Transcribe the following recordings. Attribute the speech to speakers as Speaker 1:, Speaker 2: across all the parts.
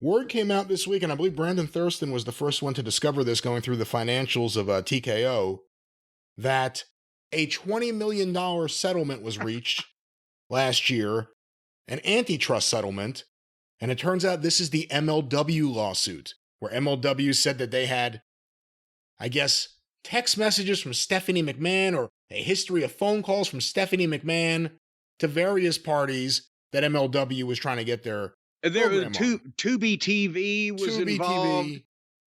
Speaker 1: Word came out this week, and I believe Brandon Thurston was the first one to discover this going through the financials of TKO, that a $20 million settlement was reached last year, an antitrust settlement, and it turns out this is the MLW lawsuit, where MLW said that they had, I guess, text messages from Stephanie McMahon or a history of phone calls from Stephanie McMahon to various parties that MLW was trying to get their program on.
Speaker 2: Tubi TV was
Speaker 1: Tubi
Speaker 2: involved.
Speaker 1: TV.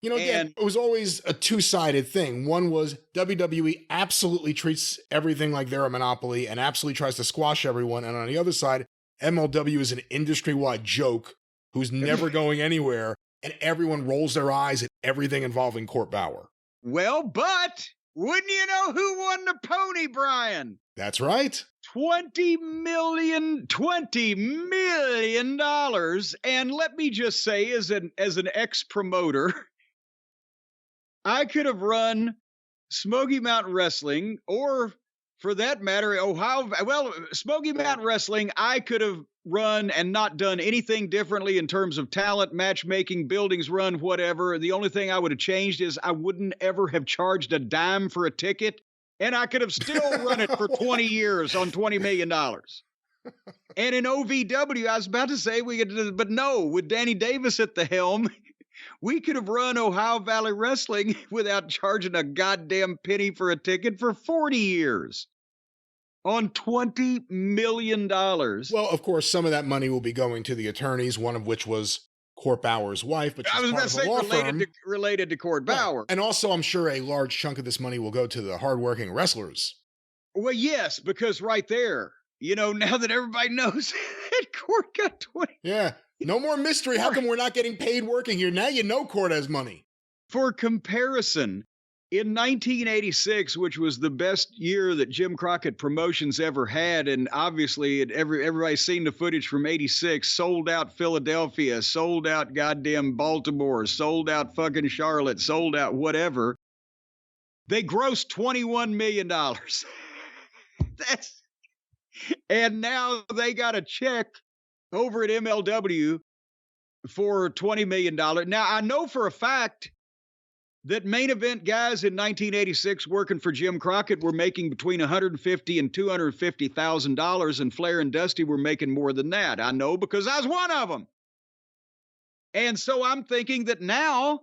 Speaker 1: You know, again, it was always a two-sided thing. One was WWE absolutely treats everything like they're a monopoly and absolutely tries to squash everyone. And on the other side, MLW is an industry-wide joke who's never going anywhere, and everyone rolls their eyes at everything involving Court Bauer.
Speaker 2: Well, but wouldn't you know who won the pony, Brian?
Speaker 1: That's right.
Speaker 2: $20 million. And let me just say, as an ex-promoter, I could have run Smoky Mountain Wrestling, or for that matter, Smoky Mountain Wrestling, I could have run and not done anything differently in terms of talent, matchmaking, buildings run, whatever. The only thing I would have changed is I wouldn't ever have charged a dime for a ticket, and I could have still run it for 20 years on $20 million. And in OVW, I was about to say but no, with Danny Davis at the helm, we could have run Ohio Valley Wrestling without charging a goddamn penny for a ticket for 40 years. On $20 million.
Speaker 1: Well, of course, some of that money will be going to the attorneys, one of which was Court Bauer's wife, but she's part of a law firm.
Speaker 2: Related to Court Bauer.
Speaker 1: And also, I'm sure a large chunk of this money will go to the hardworking wrestlers.
Speaker 2: Well, yes, because right there, now that everybody knows that Court got 20.
Speaker 1: Yeah, no more mystery. How come we're not getting paid working here? Now you know Court has money.
Speaker 2: For comparison, in 1986, which was the best year that Jim Crockett Promotions ever had, and obviously everybody's seen the footage from 86, sold out Philadelphia, sold out goddamn Baltimore, sold out fucking Charlotte, sold out whatever, they grossed $21 million. And now they got a check over at MLW for $20 million. Now, I know for a fact that main event guys in 1986 working for Jim Crockett were making between $150,000 and $250,000, and Flair and Dusty were making more than that. I know because I was one of them. And so I'm thinking that now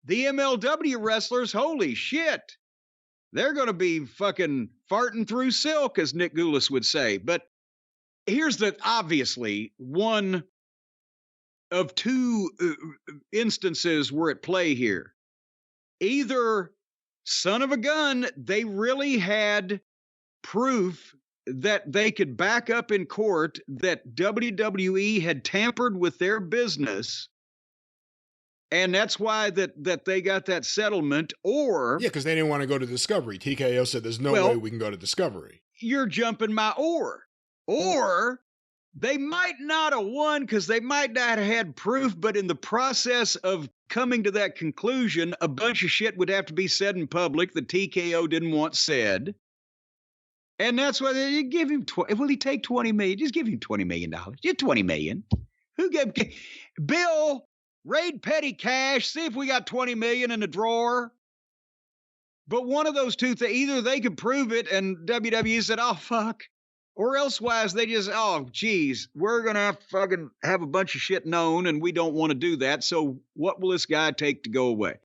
Speaker 2: the MLW wrestlers, holy shit, they're going to be fucking farting through silk, as Nick Goulas would say. But here's obviously one of two instances were at play here. Either, son of a gun, they really had proof that they could back up in court that WWE had tampered with their business, and that's why that they got that settlement, or...
Speaker 1: Yeah, because they didn't want to go to Discovery. TKO said there's no way we can go to Discovery.
Speaker 2: You're jumping my or. Or... they might not have won because they might not have had proof, but in the process of coming to that conclusion, a bunch of shit would have to be said in public that TKO didn't want said. And that's why they give him will he take $20 million? Just give him $20 million. Just $20 million. Who gave Bill, raid petty cash, see if we got $20 million in the drawer. But one of those two things, either they could prove it and WWE said, oh, fuck. Or elsewise, they just, oh, geez, we're going to fucking have a bunch of shit known, and we don't want to do that, so what will this guy take to go away?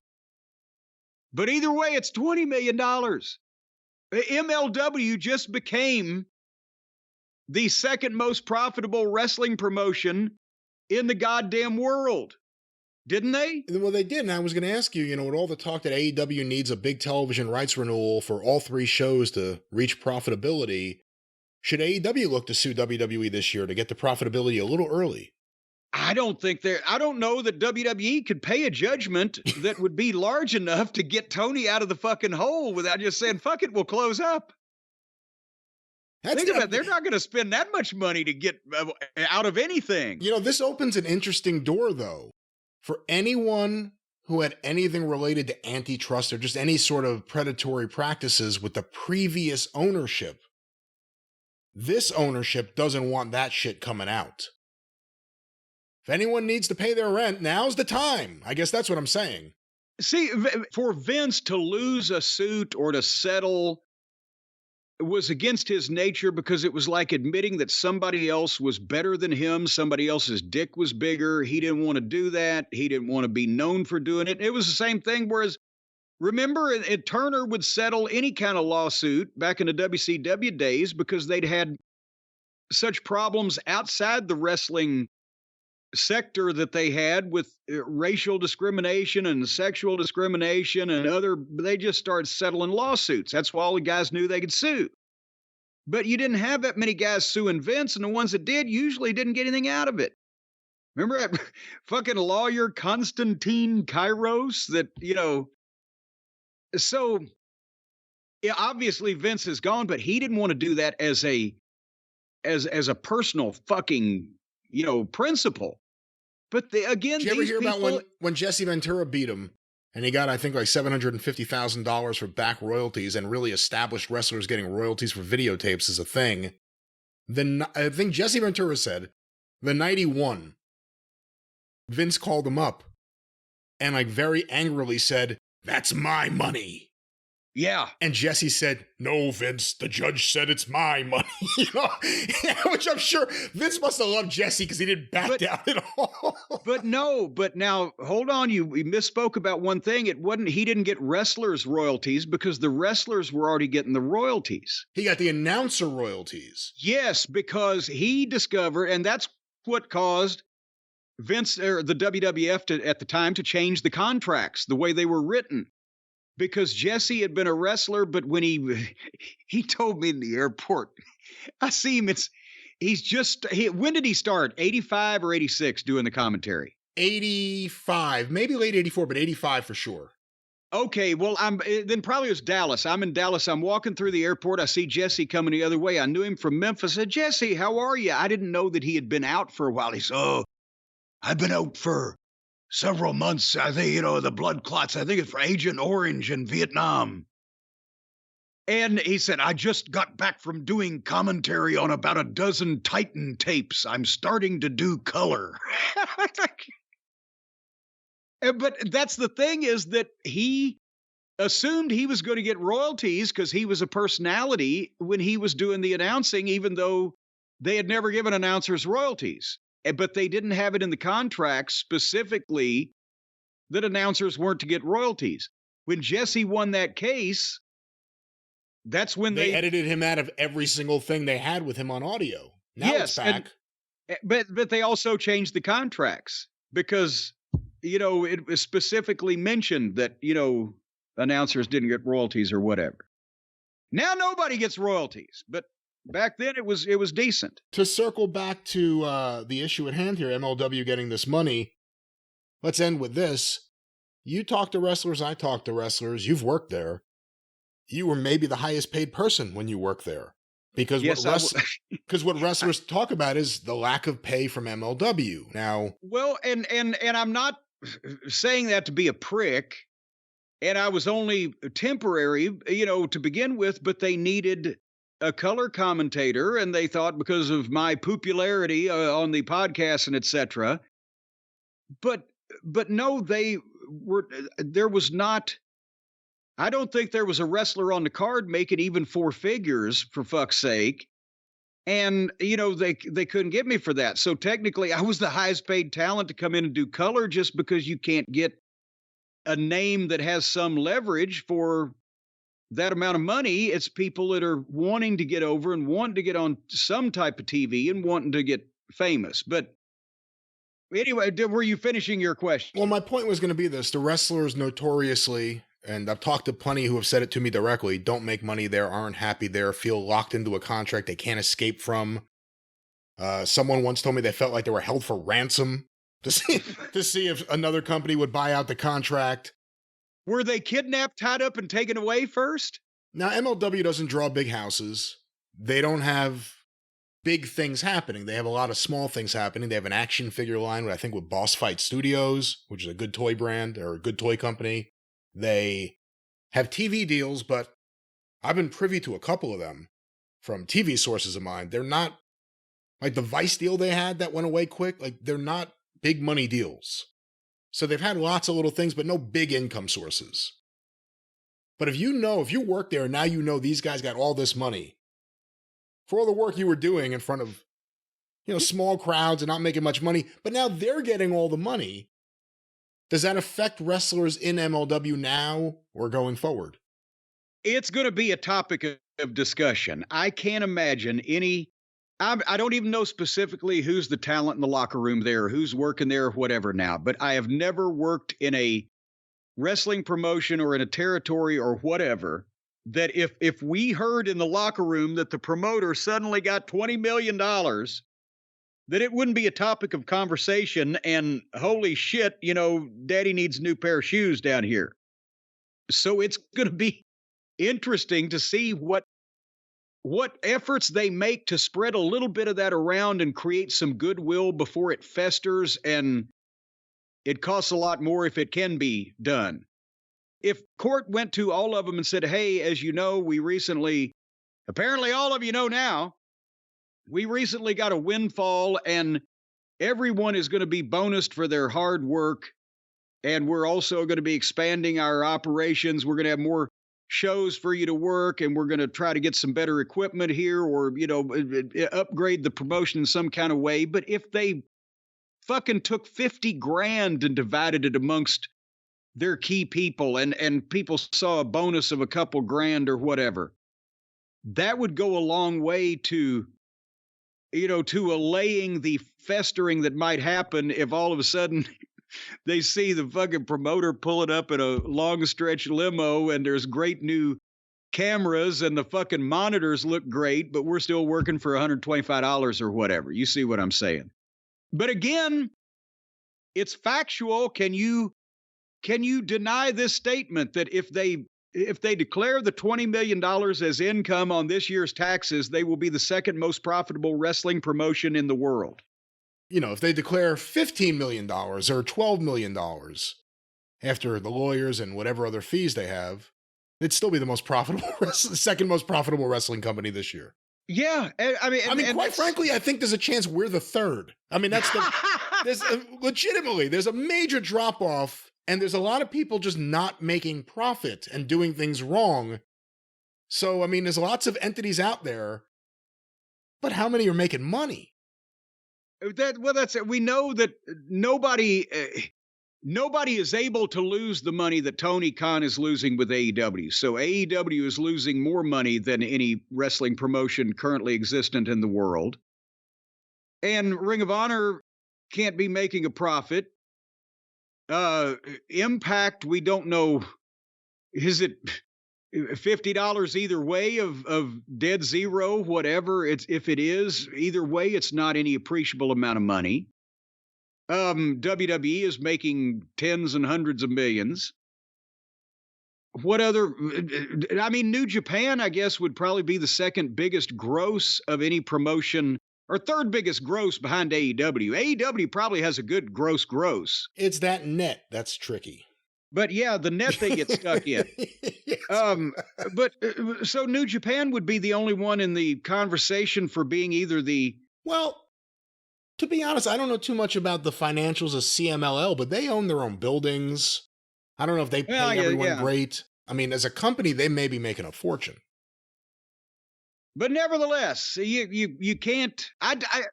Speaker 2: But either way, it's $20 million. MLW just became the second most profitable wrestling promotion in the goddamn world. Didn't they?
Speaker 1: Well, they did, and I was going to ask you, with all the talk that AEW needs a big television rights renewal for all three shows to reach profitability, should AEW look to sue WWE this year to get the profitability a little early?
Speaker 2: I don't know that WWE could pay a judgment that would be large enough to get Tony out of the fucking hole without just saying, fuck it, we'll close up. Think about it, they're not going to spend that much money to get out of anything.
Speaker 1: This opens an interesting door, though. For anyone who had anything related to antitrust or just any sort of predatory practices with the previous ownership, this ownership doesn't want that shit coming out. If anyone needs to pay their rent, now's the time. I guess that's what I'm saying.
Speaker 2: See, for Vince to lose a suit or to settle was against his nature because it was like admitting that somebody else was better than him. Somebody else's dick was bigger. He didn't want to do that. He didn't want to be known for doing it. It was the same thing. Whereas, remember, Turner would settle any kind of lawsuit back in the WCW days because they'd had such problems outside the wrestling sector that they had with racial discrimination and sexual discrimination and they just started settling lawsuits. That's why all the guys knew they could sue. But you didn't have that many guys suing Vince, and the ones that did usually didn't get anything out of it. Remember that fucking lawyer Konstantin Kairos that, so yeah, obviously Vince is gone, but he didn't want to do that as a personal fucking, principle. But again,
Speaker 1: did you ever hear about when Jesse Ventura beat him and he got, I think, like $750,000 for back royalties and really established wrestlers getting royalties for videotapes as a thing? Then I think Jesse Ventura said the night he won, Vince called him up and like very angrily said, "That's my money."
Speaker 2: Yeah.
Speaker 1: And Jesse said, "No, Vince, the judge said it's my money." Which I'm sure Vince must have loved Jesse because he didn't back down at all.
Speaker 2: But now, hold on. You misspoke about one thing. He didn't get wrestlers' royalties because the wrestlers were already getting the royalties.
Speaker 1: He got the announcer royalties.
Speaker 2: Yes, because he discovered, and that's what caused Vince or the WWF at the time to change the contracts, the way they were written. Because Jesse had been a wrestler, but when he told me in the airport, I see him, when did he start? 85 or 86 doing the commentary?
Speaker 1: 85, maybe late 84, but 85 for sure.
Speaker 2: Okay, well, then probably it was Dallas. I'm in Dallas. I'm walking through the airport. I see Jesse coming the other way. I knew him from Memphis. I said, "Jesse, how are you?" I didn't know that he had been out for a while. He said, "Oh, I've been out for several months. I think, the blood clots. I think it's for Agent Orange in Vietnam." And he said, "I just got back from doing commentary on about a dozen Titan tapes. I'm starting to do color." But that's the thing, is that he assumed he was going to get royalties because he was a personality when he was doing the announcing, even though they had never given announcers royalties. But they didn't have it in the contract specifically that announcers weren't to get royalties. When Jesse won that case, that's when they
Speaker 1: edited him out of every single thing they had with him on audio. Now it's back.
Speaker 2: But they also changed the contracts because, it was specifically mentioned that, announcers didn't get royalties or whatever. Now nobody gets royalties, but back then it was decent.
Speaker 1: To circle back to the issue at hand here, MLW getting this money, let's end with this. You talk to wrestlers, I talk to wrestlers, you've worked there. You were maybe the highest paid person when you worked there. Because what wrestlers talk about is the lack of pay from MLW. Now,
Speaker 2: well, and I'm not saying that to be a prick, and I was only temporary, to begin with, but they needed a color commentator, and they thought because of my popularity on the podcast and etc. But no, there was not. I don't think there was a wrestler on the card making even four figures, for fuck's sake. And, they couldn't get me for that. So technically I was the highest paid talent to come in and do color, just because you can't get a name that has some leverage for that amount of money. It's people that are wanting to get over and wanting to get on some type of TV and wanting to get famous. But anyway, were you finishing your question?
Speaker 1: Well, my point was going to be this. The wrestlers notoriously, and I've talked to plenty who have said it to me directly, don't make money there, aren't happy there, feel locked into a contract they can't escape from. Someone once told me they felt like they were held for ransom to see if another company would buy out the contract.
Speaker 2: Were they kidnapped, tied up, and taken away first?
Speaker 1: Now, MLW doesn't draw big houses. They don't have big things happening. They have a lot of small things happening. They have an action figure line, I think, with Boss Fight Studios, which is a good toy brand or a good toy company. They have TV deals, but I've been privy to a couple of them from TV sources of mine. They're not like the Vice deal they had that went away quick. Like, they're not big money deals. So they've had lots of little things, but no big income sources. But if you work there and now you know these guys got all this money for all the work you were doing in front of, small crowds and not making much money, but now they're getting all the money, does that affect wrestlers in MLW now or going forward?
Speaker 2: It's going to be a topic of discussion. I can't imagine I don't even know specifically who's the talent in the locker room there, who's working there, whatever now, but I have never worked in a wrestling promotion or in a territory or whatever that if we heard in the locker room that the promoter suddenly got $20 million, that it wouldn't be a topic of conversation and holy shit, daddy needs a new pair of shoes down here. So it's going to be interesting to see what efforts they make to spread a little bit of that around and create some goodwill before it festers, and it costs a lot more if it can be done. If Court went to all of them and said, hey, as you know, apparently all of you know now, we recently got a windfall and everyone is going to be bonused for their hard work. And we're also going to be expanding our operations. We're going to have more shows for you to work, and we're going to try to get some better equipment here or, upgrade the promotion in some kind of way. But if they fucking took 50 grand and divided it amongst their key people and people saw a bonus of a couple grand or whatever, that would go a long way to allaying the festering that might happen if all of a sudden they see the fucking promoter pulling up in a long stretch limo and there's great new cameras and the fucking monitors look great, but we're still working for $125 or whatever. You see what I'm saying? But again, it's factual. Can you deny this statement that if they declare the $20 million as income on this year's taxes, they will be the second most profitable wrestling promotion in the world?
Speaker 1: If they declare $15 million or $12 million after the lawyers and whatever other fees they have, it'd still be the most profitable, second most profitable wrestling company this year.
Speaker 2: Yeah.
Speaker 1: Quite frankly, I think there's a chance we're the third. Legitimately, there's a major drop off and there's a lot of people just not making profit and doing things wrong. So, there's lots of entities out there, but how many are making money?
Speaker 2: That's it. We know that nobody is able to lose the money that Tony Khan is losing with AEW. So AEW is losing more money than any wrestling promotion currently existent in the world. And Ring of Honor can't be making a profit. Impact, we don't know. Is it $50 either way of dead zero, whatever? If it is either way, it's not any appreciable amount of money. WWE is making tens and hundreds of millions. What other? New Japan, I guess, would probably be the second biggest gross of any promotion, or third biggest gross behind AEW. AEW probably has a good gross.
Speaker 1: It's that net that's tricky.
Speaker 2: But yeah, the net they get stuck in. Yes. So New Japan would be the only one in the conversation for being either the...
Speaker 1: Well, to be honest, I don't know too much about the financials of CMLL, but they own their own buildings. I don't know if they pay everyone great. As a company, they may be making a fortune.
Speaker 2: But nevertheless, you can't...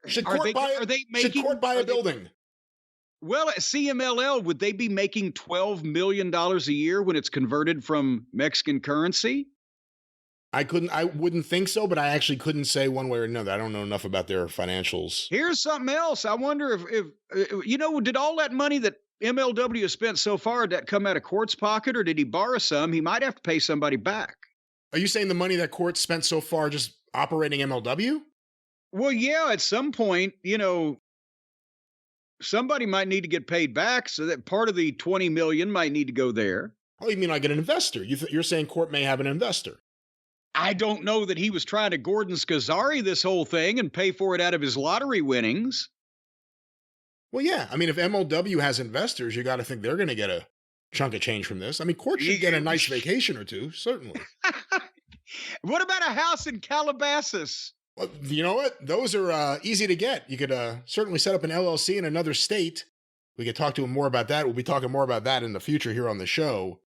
Speaker 1: Should Court buy a building?
Speaker 2: Well, at CMLL, would they be making $12 million a year when it's converted from Mexican currency?
Speaker 1: I wouldn't think so, but I actually couldn't say one way or another. I don't know enough about their financials.
Speaker 2: Here's something else. I wonder if did all that money that MLW has spent so far, did that come out of Court's pocket, or did he borrow some? He might have to pay somebody back.
Speaker 1: Are you saying the money that Court spent so far just operating MLW?
Speaker 2: Well, yeah, at some point, somebody might need to get paid back, so that part of the $20 million might need to go there.
Speaker 1: Oh, you mean like an investor? You're saying Court may have an investor?
Speaker 2: I don't know that he was trying to Gordon Scazzari this whole thing and pay for it out of his lottery winnings.
Speaker 1: Well, yeah. If MLW has investors, you got to think they're going to get a chunk of change from this. Court should get a nice vacation or two, certainly.
Speaker 2: What about a house in Calabasas?
Speaker 1: Well, you know what? Those are easy to get. You could certainly set up an LLC in another state We could talk to him more about that. We'll be talking more about that in the future here on the show.